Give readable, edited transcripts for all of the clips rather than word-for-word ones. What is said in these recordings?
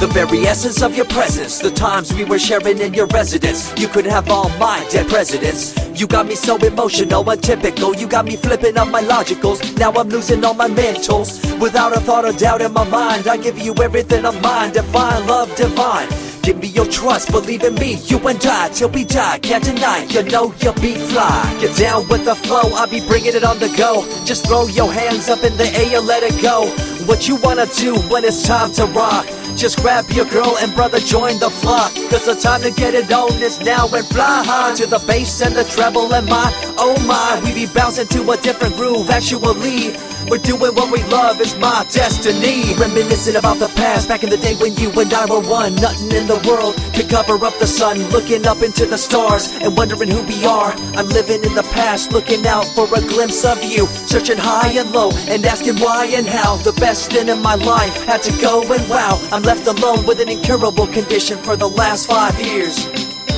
The very essence of your presence, the times we were sharing in your residence. You could have all my dead presidents. You got me so emotional, untypical. You got me flipping up my logicals. Now I'm losing all my mentals. Without a thought or doubt in my mind, I give you everything of mine. Divine love, divine. Give me your trust, believe in me, you and I, till we die, can't deny, you know you'll be fly. Get down with the flow, I'll be bringing it on the go. Just throw your hands up in the air, let it go. What you wanna do when it's time to rock? Just grab your girl and brother, join the flock. Cause the time to get it on is now, and fly high to the bass and the treble and my, oh my. We be bouncing to a different groove, actually. We're doing what we love, it's my destiny. Reminiscing about the past, back in the day when you and I were one. Nothing in the world could cover up the sun. Looking up into the stars and wondering who we are. I'm living in the past, looking out for a glimpse of you. Searching high and low and asking why and how. The best thing in my life had to go, and wow, I'm left alone with an incurable condition for the last 5 years.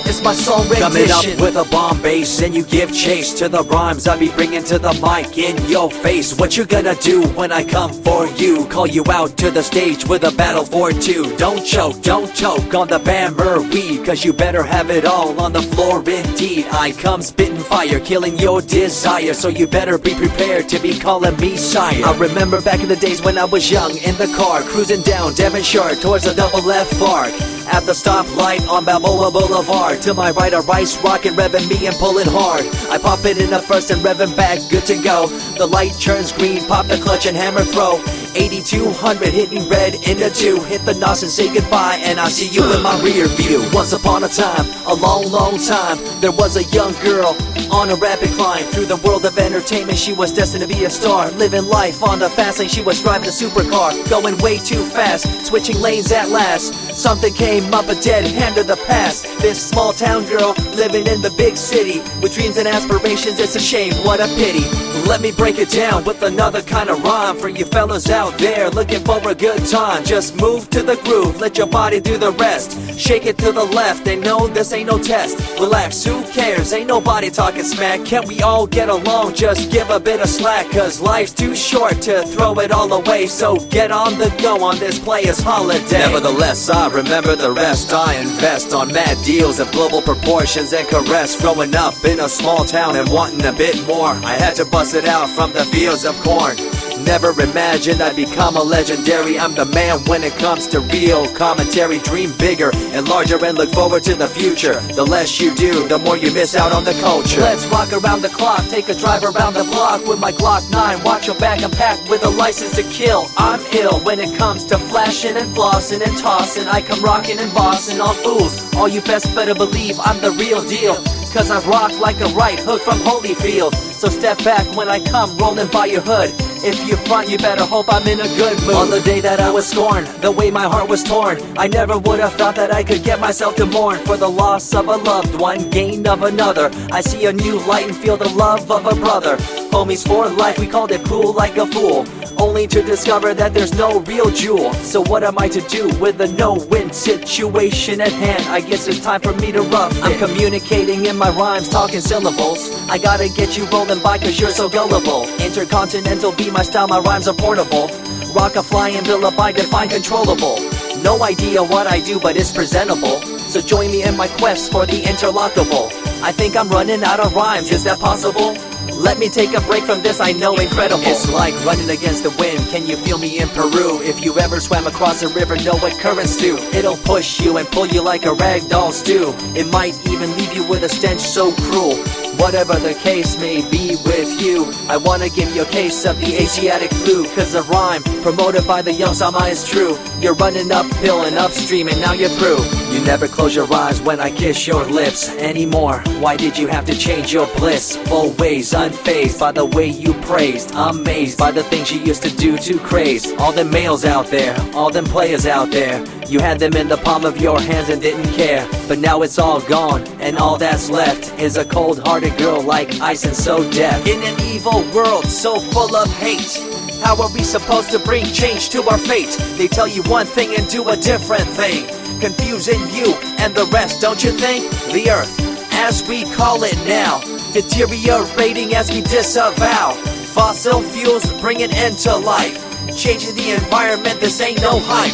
It's my song rendition. Coming up with a bomb bass and you give chase to the rhymes I be bringing to the mic in your face. What you gonna do when I come for you? Call you out to the stage with a battle for two. Don't choke on the bammer weed, cause you better have it all on the floor indeed. I come spitting fire, killing your desire, so you better be prepared to be calling me sire. I remember back in the days when I was young, in the car, cruising down Devonshire towards the double F arc. At the stoplight on Balboa Boulevard, to my right a rice rocket revving me and pulling hard. I pop it in the first and revving back, good to go. The light turns green, pop the clutch and hammer throw. 8200 hitting red in the 2. Hit the nos and say goodbye, and I see you in my rear view. Once upon a time, a long time, there was a young girl on a rapid climb through the world of entertainment. She was destined to be a star, living life on the fast lane. She was driving a supercar, going way too fast, switching lanes at last. Something came up, a dead hand of the past. This small town girl living in the big city with dreams and aspirations. It's a shame, what a pity. Let me break it down with another kind of rhyme for you fellas out there looking for a good time. Just move to the groove, let your body do the rest. Shake it to the left, they know this ain't no test. Relax, who cares, ain't nobody talking smack. Can't we all get along, just give a bit of slack. Cause life's too short to throw it all away, so get on the go on this player's holiday. Nevertheless, I remember the rest. I invest on mad deals of global proportions and caress. Growing up in a small town and wanting a bit more, I had to bust it out from the fields of corn. Never imagined I'd become a legendary. I'm the man when it comes to real commentary. Dream bigger and larger and look forward to the future. The less you do, the more you miss out on the culture. Let's rock around the clock, take a drive around the block with my Glock 9. Watch your back, I'm packed with a license to kill. I'm ill when it comes to flashing and flossing and tossing. I come rocking and bossing on fools. All you best better believe I'm the real deal, cause I rock like a right hook from Holyfield. So step back when I come rolling by your hood. If you front, you better hope I'm in a good mood. On the day that I was scorned, the way my heart was torn, I never would have thought that I could get myself to mourn for the loss of a loved one, gain of another. I see a new light and feel the love of a brother. Homies for life, we called it cool like a fool, only to discover that there's no real jewel. So what am I to do with a no-win situation at hand? I guess it's time for me to rough it. I'm communicating in my rhymes, talking syllables. I gotta get you rolling by cause you're so gullible. Intercontinental be my style, my rhymes are portable. Rock a flying villa by define controllable. No idea what I do, but it's presentable. So join me in my quest for the interlockable. I think I'm running out of rhymes, is that possible? Let me take a break from this, I know incredible. It's like running against the wind, can you feel me in Peru? If you ever swam across a river, know what currents do. It'll push you and pull you like a ragdoll stew. It might even leave you with a stench so cruel. Whatever the case may be with you, I wanna give you a case of the Asiatic flu. Cause the rhyme promoted by the young Sama is true. You're running uphill and upstream and now you're through. You never close your eyes when I kiss your lips anymore. Why did you have to change your bliss? Full ways, unfazed by the way you praised. Amazed by the things you used to do to craze. All them males out there, all them players out there, you had them in the palm of your hands and didn't care. But now it's all gone, and all that's left is a cold-hearted girl like ice and so deaf. In an evil world so full of hate, how are we supposed to bring change to our fate? They tell you one thing and do a different thing, confusing you and the rest, don't you think? The earth, as we call it now, deteriorating as we disavow. Fossil fuels bring an end to life, changing the environment, this ain't no hype.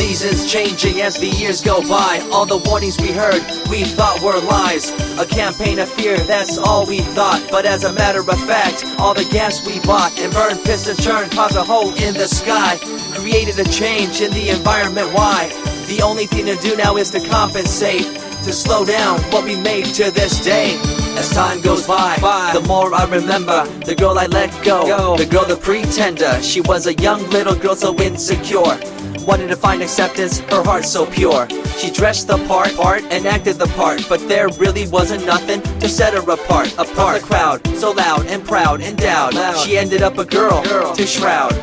Seasons changing as the years go by. All the warnings we heard, we thought were lies. A campaign of fear, that's all we thought. But as a matter of fact, all the gas we bought and burned, pissed and churned caused a hole in the sky. Created a change in the environment, why? The only thing to do now is to compensate, to slow down what we made to this day. As time goes by, the more I remember the girl I let go, the girl, the pretender. She was a young little girl so insecure, wanted to find acceptance, her heart so pure. She dressed the part and acted the part, but there really wasn't nothing to set her apart from the crowd, so loud and proud, endowed. She ended up a girl to shroud.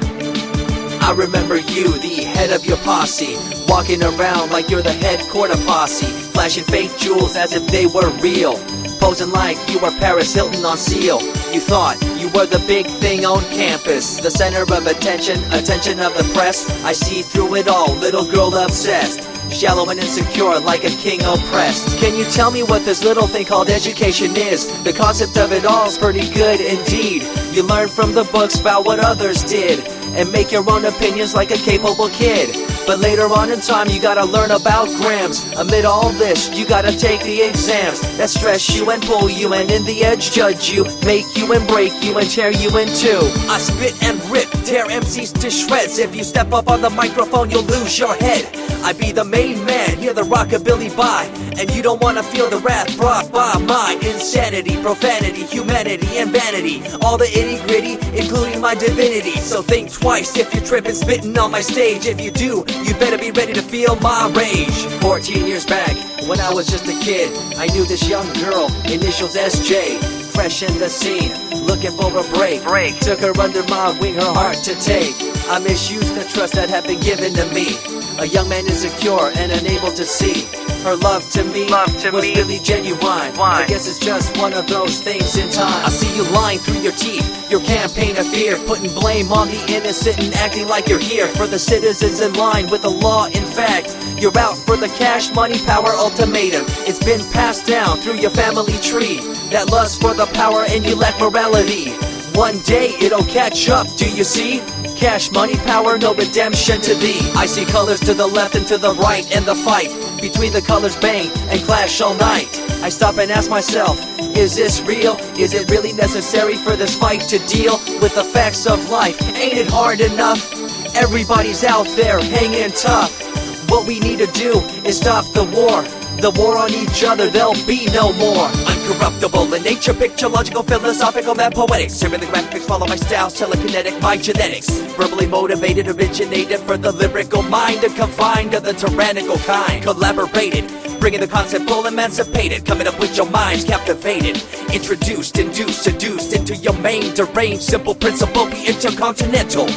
I remember you, the head of your posse, walking around like you're the head quarter posse, flashing fake jewels as if they were real, posing like you were Paris Hilton on seal. You thought you were the big thing on campus, the center of attention of the press. I see through it all, little girl obsessed, shallow and insecure like a king oppressed. Can you tell me what this little thing called education is? The concept of it all's pretty good indeed. You learn from the books about what others did and make your own opinions like a capable kid. But later on in time you gotta learn about grams. Amid all this you gotta take the exams that stress you and pull you, and in the edge judge you, make you and break you and tear you in two. I spit and rip, tear MCs to shreds. If you step up on the microphone you'll lose your head. I be the main man, hear the rockabilly by, and you don't wanna feel the wrath brought by my insanity, profanity, humanity, and vanity. All the itty gritty, including my divinity. So think twice if you're tripping, spitting on my stage. If you do, you better be ready to feel my rage. 14 years back, when I was just a kid, I knew this young girl, initials SJ, fresh in the scene, looking for a break. Took her under my wing, her heart to take. I misused the trust that had been given to me. A young man insecure and unable to see her love to me was really genuine. I guess it's just one of those things in time. I see you lying through your teeth, your campaign of fear, putting blame on the innocent and acting like you're here for the citizens in line with the law. In fact, you're out for the cash, money, power ultimatum. It's been passed down through your family tree, that lust for the power and you lack morality. One day it'll catch up, do you see? Cash, money, power, no redemption to thee. I see colors to the left and to the right, and the fight between the colors bang and clash all night. I stop and ask myself, is this real? Is it really necessary for this fight to deal with the facts of life? Ain't it hard enough? Everybody's out there hanging tough. What we need to do is stop the war on each other, there'll be no more. Uncorruptible in nature, picture, logical, philosophical, mad poetic. Serving the graphics, follow my style, telekinetic, my genetics. Verbally motivated, originated for the lyrical mind, and confined to the tyrannical kind. Collaborated, bringing the concept full emancipated, coming up with your minds captivated. Introduced, induced, seduced into your main deranged, simple principle, be intercontinental.